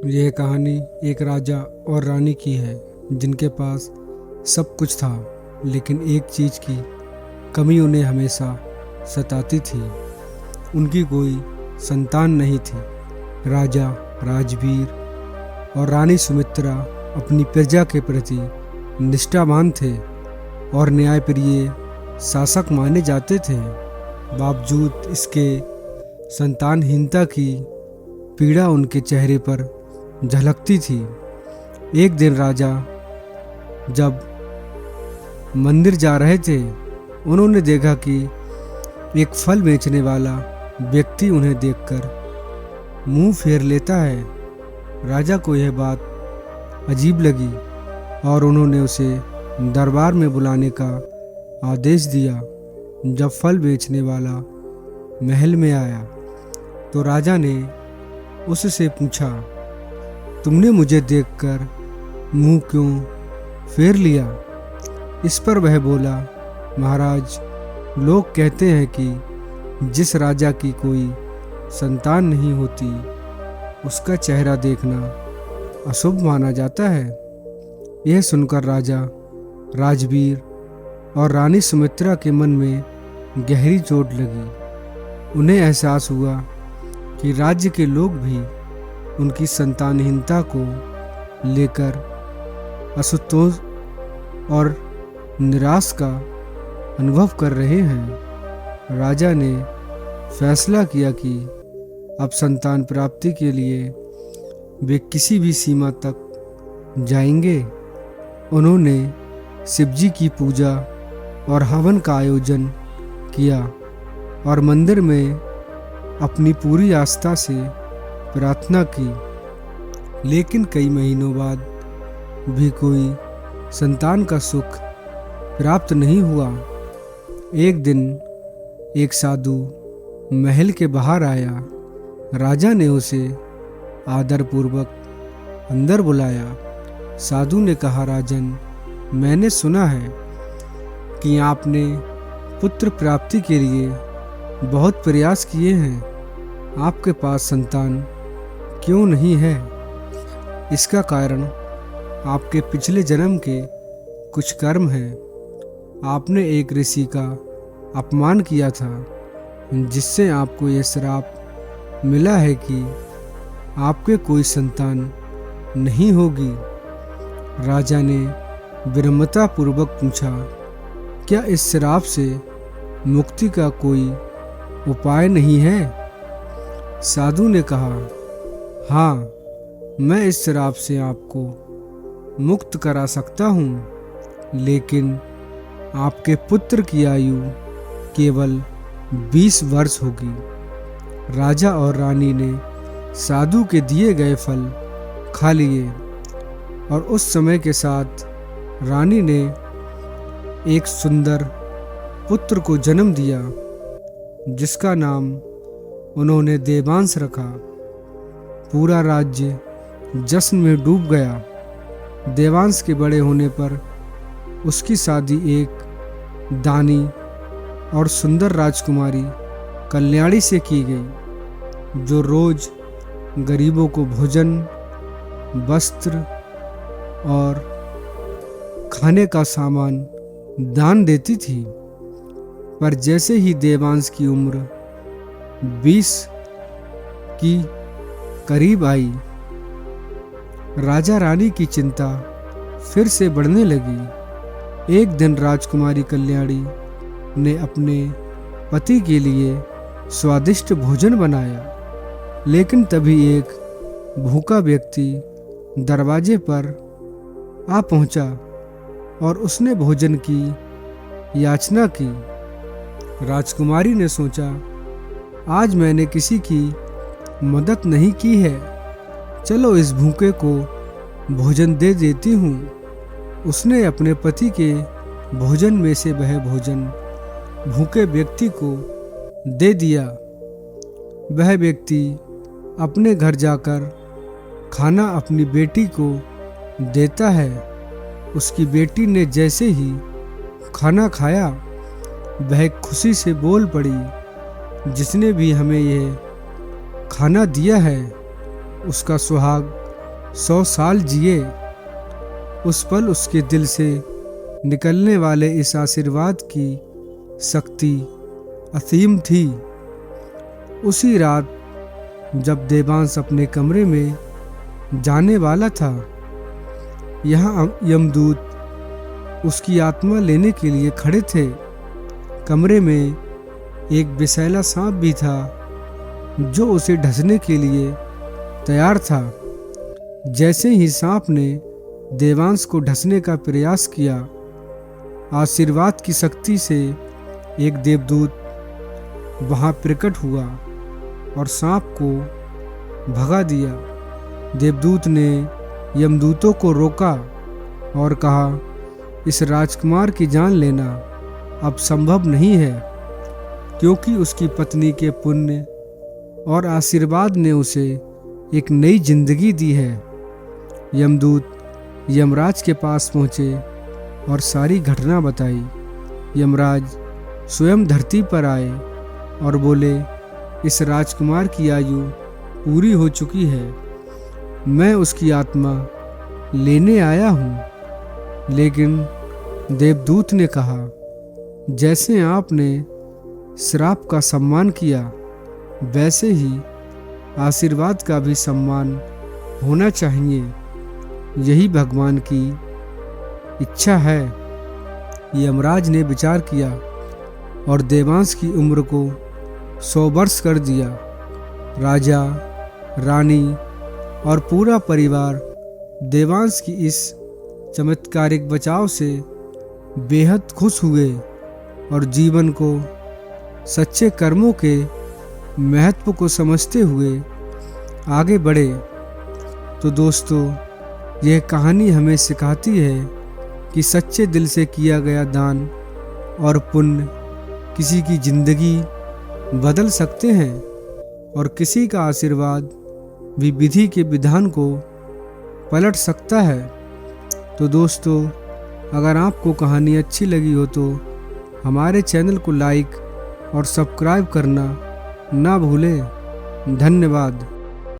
यह कहानी एक राजा और रानी की है जिनके पास सब कुछ था, लेकिन एक चीज़ की कमी उन्हें हमेशा सताती थी। उनकी कोई संतान नहीं थी। राजा राजवीर और रानी सुमित्रा अपनी प्रजा के प्रति निष्ठावान थे और न्यायप्रिय शासक माने जाते थे। बावजूद इसके संतानहीनता की पीड़ा उनके चेहरे पर झलकती थी। एक दिन राजा जब मंदिर जा रहे थे, उन्होंने देखा कि एक फल बेचने वाला व्यक्ति उन्हें देखकर मुंह फेर लेता है। राजा को यह बात अजीब लगी और उन्होंने उसे दरबार में बुलाने का आदेश दिया। जब फल बेचने वाला महल में आया तो राजा ने उससे पूछा, तुमने मुझे देखकर मुंह क्यों फेर लिया? इस पर वह बोला, महाराज, लोग कहते हैं कि जिस राजा की कोई संतान नहीं होती उसका चेहरा देखना अशुभ माना जाता है। यह सुनकर राजा राजवीर और रानी सुमित्रा के मन में गहरी चोट लगी। उन्हें एहसास हुआ कि राज्य के लोग भी उनकी संतानहीनता को लेकर असंतोष और निराश का अनुभव कर रहे हैं। राजा ने फैसला किया कि अब संतान प्राप्ति के लिए वे किसी भी सीमा तक जाएंगे। उन्होंने शिवजी की पूजा और हवन का आयोजन किया और मंदिर में अपनी पूरी आस्था से प्रार्थना की। लेकिन कई महीनों बाद भी कोई संतान का सुख प्राप्त नहीं हुआ। एक दिन एक साधु महल के बाहर आया। राजा ने उसे आदरपूर्वक अंदर बुलाया। साधु ने कहा, राजन, मैंने सुना है कि आपने पुत्र प्राप्ति के लिए बहुत प्रयास किए हैं। आपके पास संतान क्यों नहीं है? इसका कारण आपके पिछले जन्म के कुछ कर्म हैं। आपने एक ऋषि का अपमान किया था, जिससे आपको यह श्राप मिला है कि आपके कोई संतान नहीं होगी। राजा ने विनम्रतापूर्वक पूछा, क्या इस श्राप से मुक्ति का कोई उपाय नहीं है? साधु ने कहा, हाँ, मैं इस श्राप से आपको मुक्त करा सकता हूँ, लेकिन आपके पुत्र की आयु केवल 20 वर्ष होगी। राजा और रानी ने साधु के दिए गए फल खा लिए और उस समय के साथ रानी ने एक सुंदर पुत्र को जन्म दिया, जिसका नाम उन्होंने देवांश रखा। पूरा राज्य जश्न में डूब गया। देवांश के बड़े होने पर उसकी शादी एक दानी और सुंदर राजकुमारी कल्याणी से की गई, जो रोज गरीबों को भोजन, वस्त्र और खाने का सामान दान देती थी। पर जैसे ही देवांश की उम्र 20 की करीब आई, राजा रानी की चिंता फिर से बढ़ने लगी। एक दिन राजकुमारी कल्याणी ने अपने पति के लिए स्वादिष्ट भोजन बनाया, लेकिन तभी एक भूखा व्यक्ति दरवाजे पर आ पहुंचा और उसने भोजन की याचना की। राजकुमारी ने सोचा, आज मैंने किसी की मदद नहीं की है, चलो इस भूखे को भोजन दे देती हूँ। उसने अपने पति के भोजन में से वह भोजन भूखे व्यक्ति को दे दिया। वह व्यक्ति अपने घर जाकर खाना अपनी बेटी को देता है। उसकी बेटी ने जैसे ही खाना खाया, वह खुशी से बोल पड़ी, जिसने भी हमें यह खाना दिया है उसका सुहाग 100 साल जिए। उस पल उसके दिल से निकलने वाले इस आशीर्वाद की शक्ति असीम थी। उसी रात जब देवांश अपने कमरे में जाने वाला था, यहाँ यमदूत उसकी आत्मा लेने के लिए खड़े थे। कमरे में एक विषैला सांप भी था जो उसे डसने के लिए तैयार था। जैसे ही सांप ने देवांश को डसने का प्रयास किया, आशीर्वाद की शक्ति से एक देवदूत वहां प्रकट हुआ और सांप को भगा दिया। देवदूत ने यमदूतों को रोका और कहा, इस राजकुमार की जान लेना अब संभव नहीं है, क्योंकि उसकी पत्नी के पुण्य और आशीर्वाद ने उसे एक नई जिंदगी दी है। यमदूत यमराज के पास पहुँचे और सारी घटना बताई। यमराज स्वयं धरती पर आए और बोले, इस राजकुमार की आयु पूरी हो चुकी है, मैं उसकी आत्मा लेने आया हूँ। लेकिन देवदूत ने कहा, जैसे आपने श्राप का सम्मान किया, वैसे ही आशीर्वाद का भी सम्मान होना चाहिए। यही भगवान की इच्छा है। यमराज ने विचार किया और देवांश की उम्र को 100 वर्ष कर दिया। राजा, रानी और पूरा परिवार देवांश की इस चमत्कारिक बचाव से बेहद खुश हुए और जीवन को सच्चे कर्मों के महत्व को समझते हुए आगे बढ़े। तो दोस्तों, यह कहानी हमें सिखाती है कि सच्चे दिल से किया गया दान और पुण्य किसी की जिंदगी बदल सकते हैं और किसी का आशीर्वाद भी विधि के विधान को पलट सकता है। तो दोस्तों, अगर आपको कहानी अच्छी लगी हो तो हमारे चैनल को लाइक और सब्सक्राइब करना ना भूलें। धन्यवाद।